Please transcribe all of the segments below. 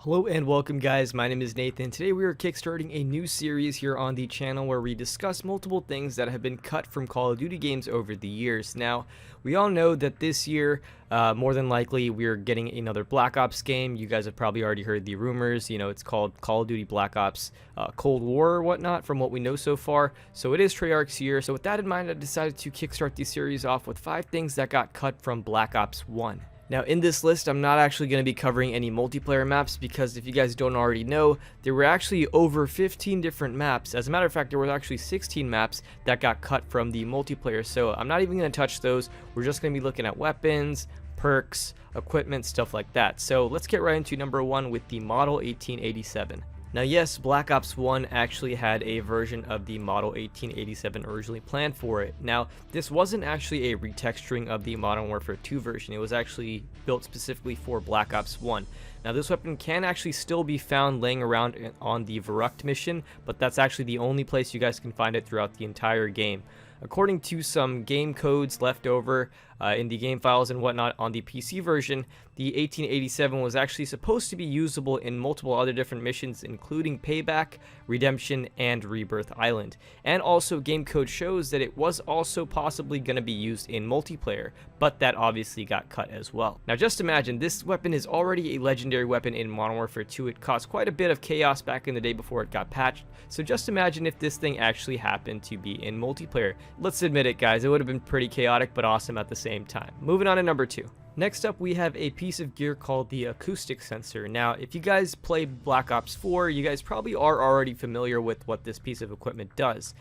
Hello and welcome guys, my name is Nathan. Today we are kickstarting a new series here on the channel where we discuss multiple things that have been cut from Call of Duty games over the years. Now, we all know that this year, more than likely, we're getting another Black Ops game. You guys have probably already heard the rumors, it's called Call of Duty Black Ops Cold War or whatnot from what we know so far. So it is Treyarch's year. So with that in mind, I decided to kickstart the series off with 5 things that got cut from Black Ops 1. Now in this list, I'm not actually going to be covering any multiplayer maps because if you guys don't already know, there were actually over 15 different maps. As a matter of fact, there were actually 16 maps that got cut from the multiplayer, so I'm not even going to touch those. We're just going to be looking at weapons, perks, equipment, stuff like that. So let's get right into number 1 with the Model 1887. Now yes, Black Ops 1 actually had a version of the Model 1887 originally planned for it. Now, this wasn't actually a retexturing of the Modern Warfare 2 version. It was actually built specifically for Black Ops 1. Now, this weapon can actually still be found laying around on the Verrucht mission, but that's actually the only place you guys can find it throughout the entire game. According to some game codes left over in the game files and whatnot on the PC version, the 1887 was actually supposed to be usable in multiple other different missions, including Payback, Redemption, and Rebirth Island. And also, game code shows that it was also possibly going to be used in multiplayer, but that obviously got cut as well. Now, just imagine, this weapon is already a legendary weapon in Modern Warfare 2. It caused quite a bit of chaos back in the day before it got patched, so just imagine if this thing actually happened to be in multiplayer. Let's admit it, guys, it would have been pretty chaotic but awesome at the same time. Moving on to number 2. Next up, we have a piece of gear called the Acoustic Sensor. Now, if you guys played Black Ops 4, you guys probably are already familiar with what this piece of equipment does.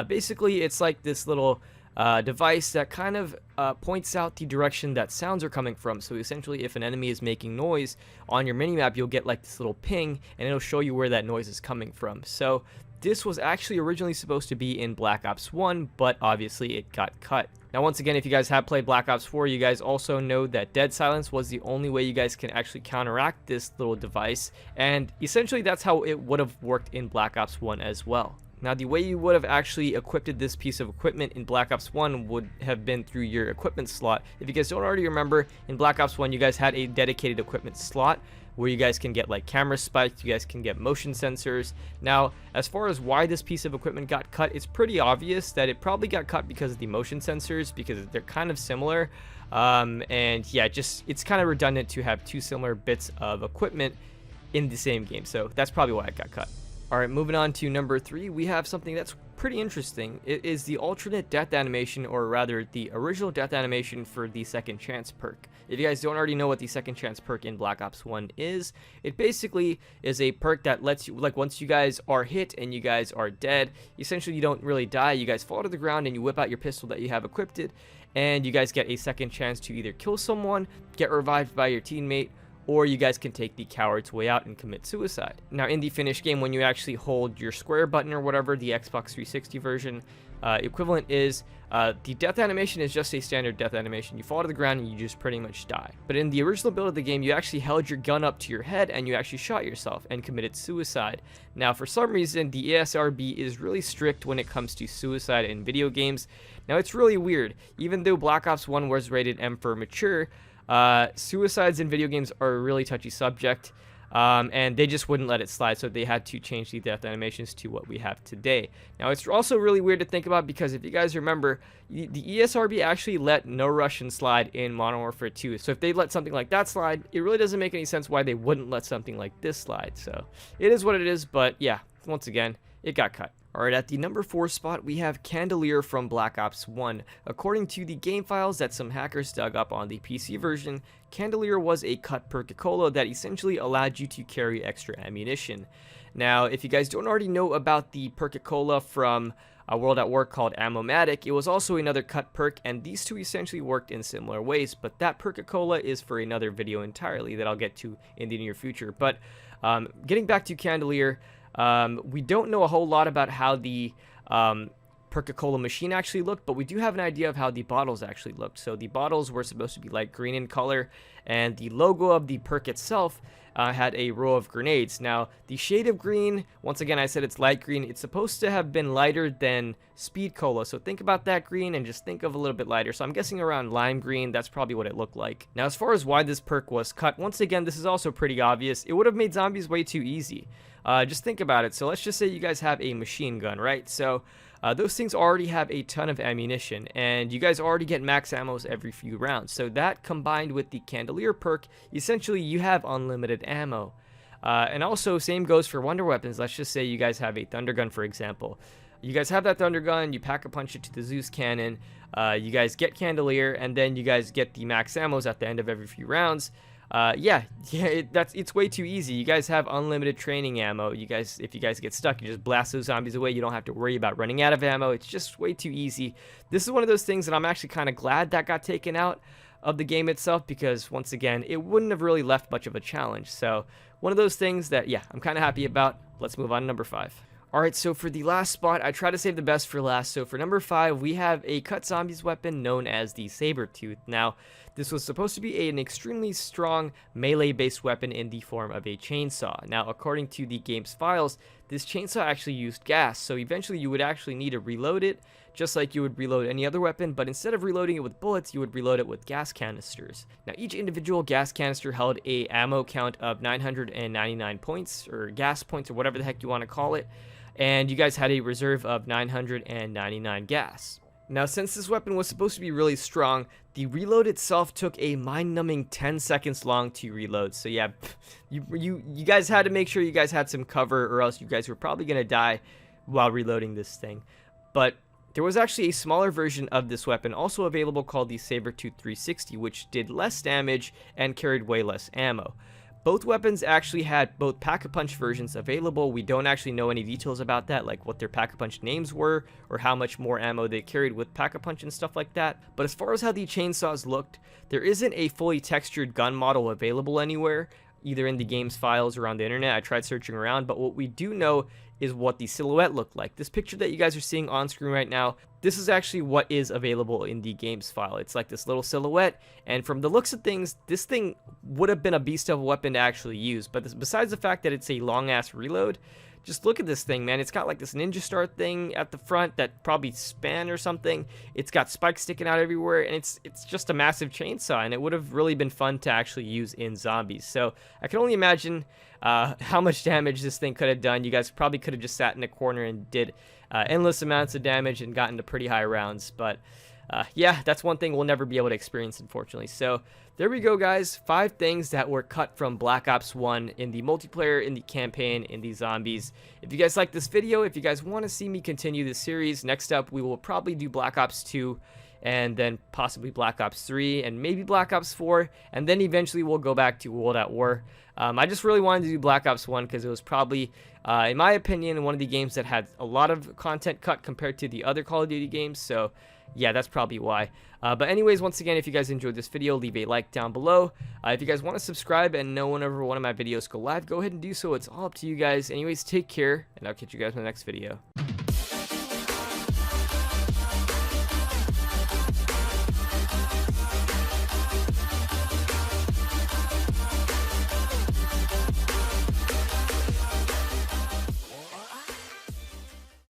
Basically, it's like this little device that kind of points out the direction that sounds are coming from. So essentially, if an enemy is making noise on your minimap, you'll get like this little ping, and it'll show you where that noise is coming from. So this was actually originally supposed to be in Black Ops 1, but obviously it got cut. Now, once again, if you guys have played Black Ops 4, you guys also know that dead silence was the only way you guys can actually counteract this little device, and essentially that's how it would have worked in Black Ops 1 as well. Now, the way you would have actually equipped this piece of equipment in Black Ops 1 would have been through your equipment slot. If you guys don't already remember, in Black Ops 1, you guys had a dedicated equipment slot where you guys can get like camera spikes, you guys can get motion sensors. Now, as far as why this piece of equipment got cut, it's pretty obvious that it probably got cut because of the motion sensors, because they're kind of similar. And yeah, it's kind of redundant to have 2 similar bits of equipment in the same game. So that's probably why it got cut. Alright, moving on to number 3, we have something that's pretty interesting. It is the alternate death animation, or rather the original death animation for the Second Chance perk. If you guys don't already know what the Second Chance perk in Black Ops 1 is, it basically is a perk that lets you, like, once you guys are hit and you guys are dead, essentially you don't really die, you guys fall to the ground and you whip out your pistol that you have equipped, and you guys get a second chance to either kill someone, get revived by your teammate, or you guys can take the coward's way out and commit suicide. Now, in the finished game, when you actually hold your square button or whatever, the Xbox 360 version equivalent is, the death animation is just a standard death animation. You fall to the ground and you just pretty much die. But in the original build of the game, you actually held your gun up to your head and you actually shot yourself and committed suicide. Now, for some reason, the ESRB is really strict when it comes to suicide in video games. Now, it's really weird. Even though Black Ops 1 was rated M for mature, suicides in video games are a really touchy subject, and they just wouldn't let it slide, so they had to change the death animations to what we have today. Now, it's also really weird to think about because if you guys remember, the ESRB actually let No Russian slide in Modern Warfare 2, so if they let something like that slide, it really doesn't make any sense why they wouldn't let something like this slide. So it is what it is, but yeah, once again, it got cut. Alright, at the number 4 spot, we have Candelier from Black Ops 1. According to the game files that some hackers dug up on the PC version, Candelier was a cut Perca-Cola that essentially allowed you to carry extra ammunition. Now, if you guys don't already know about the Perca-Cola from a World at War called Ammo-Matic, it was also another cut perk, and these two essentially worked in similar ways, but that Perca-Cola is for another video entirely that I'll get to in the near future. But getting back to Candelier, we don't know a whole lot about how the Perca-Cola machine actually looked, but we do have an idea of how the bottles actually looked. So the bottles were supposed to be light green in color, and the logo of the perk itself had a row of grenades. Now, the shade of green, once again, I said it's light green. It's supposed to have been lighter than Speed Cola. So think about that green and just think of a little bit lighter. So I'm guessing around lime green. That's probably what it looked like. Now, as far as why this perk was cut, once again, this is also pretty obvious. It would have made zombies way too easy. Just think about it. So let's just say you guys have a machine gun, right? So those things already have a ton of ammunition, and you guys already get max ammos every few rounds. So that combined with the Candelier perk, essentially you have unlimited ammo. And also, same goes for wonder weapons. Let's just say you guys have a thunder gun, for example. You guys have that thunder gun, you pack a punch it to the Zeus cannon, you guys get Candelier, and then you guys get the max ammos at the end of every few rounds. It's way too easy. You guys have unlimited training ammo. If you guys get stuck, you just blast those zombies away. You don't have to worry about running out of ammo. It's just way too easy. This is one of those things that I'm actually kind of glad that got taken out of the game itself, because once again, it wouldn't have really left much of a challenge. So one of those things that, yeah, I'm kind of happy about. Let's move on to number 5. Alright, so for the last spot, I try to save the best for last. So for number 5, we have a cut zombies weapon known as the Sabertooth. Now, this was supposed to be an extremely strong melee-based weapon in the form of a chainsaw. Now, according to the game's files, this chainsaw actually used gas, so eventually you would actually need to reload it, just like you would reload any other weapon, but instead of reloading it with bullets, you would reload it with gas canisters. Now, each individual gas canister held a ammo count of 999 points, or gas points, or whatever the heck you want to call it, and you guys had a reserve of 999 gas. Now, since this weapon was supposed to be really strong, the reload itself took a mind-numbing 10 seconds long to reload. So yeah, you guys had to make sure you guys had some cover, or else you guys were probably going to die while reloading this thing. But there was actually a smaller version of this weapon also available called the Sabertooth 360, which did less damage and carried way less ammo. Both weapons actually had both Pack-a-Punch versions available. We don't actually know any details about that, like what their Pack-a-Punch names were, or how much more ammo they carried with Pack-a-Punch and stuff like that. But as far as how the chainsaws looked, there isn't a fully textured gun model available anywhere, either in the game's files or on the internet. I tried searching around, but what we do know is what the silhouette looked like. This picture that you guys are seeing on screen right now, this is actually what is available in the game's file. It's like this little silhouette, and from the looks of things, this thing would have been a beast of a weapon to actually use. But besides the fact that it's a long-ass reload, just look at this thing, man. It's got like this ninja star thing at the front that probably span or something. It's got spikes sticking out everywhere, and it's just a massive chainsaw, and it would have really been fun to actually use in zombies. So I can only imagine how much damage this thing could have done. You guys probably could have just sat in a corner and did endless amounts of damage and gotten to pretty high rounds. But yeah, that's one thing we'll never be able to experience, unfortunately. So there we go, guys. 5 things that were cut from Black Ops 1 in the multiplayer, in the campaign, in the zombies. If you guys like this video, if you guys want to see me continue this series, next up we will probably do Black Ops 2, and then possibly Black Ops 3, and maybe Black Ops 4, and then eventually we'll go back to World at War. I just really wanted to do Black Ops 1 because it was probably, in my opinion, one of the games that had a lot of content cut compared to the other Call of Duty games, so yeah, that's probably why. But anyways, once again, if you guys enjoyed this video, leave a like down below. If you guys want to subscribe and know whenever one of my videos go live, go ahead and do so. It's all up to you guys. Anyways, take care, and I'll catch you guys in the next video.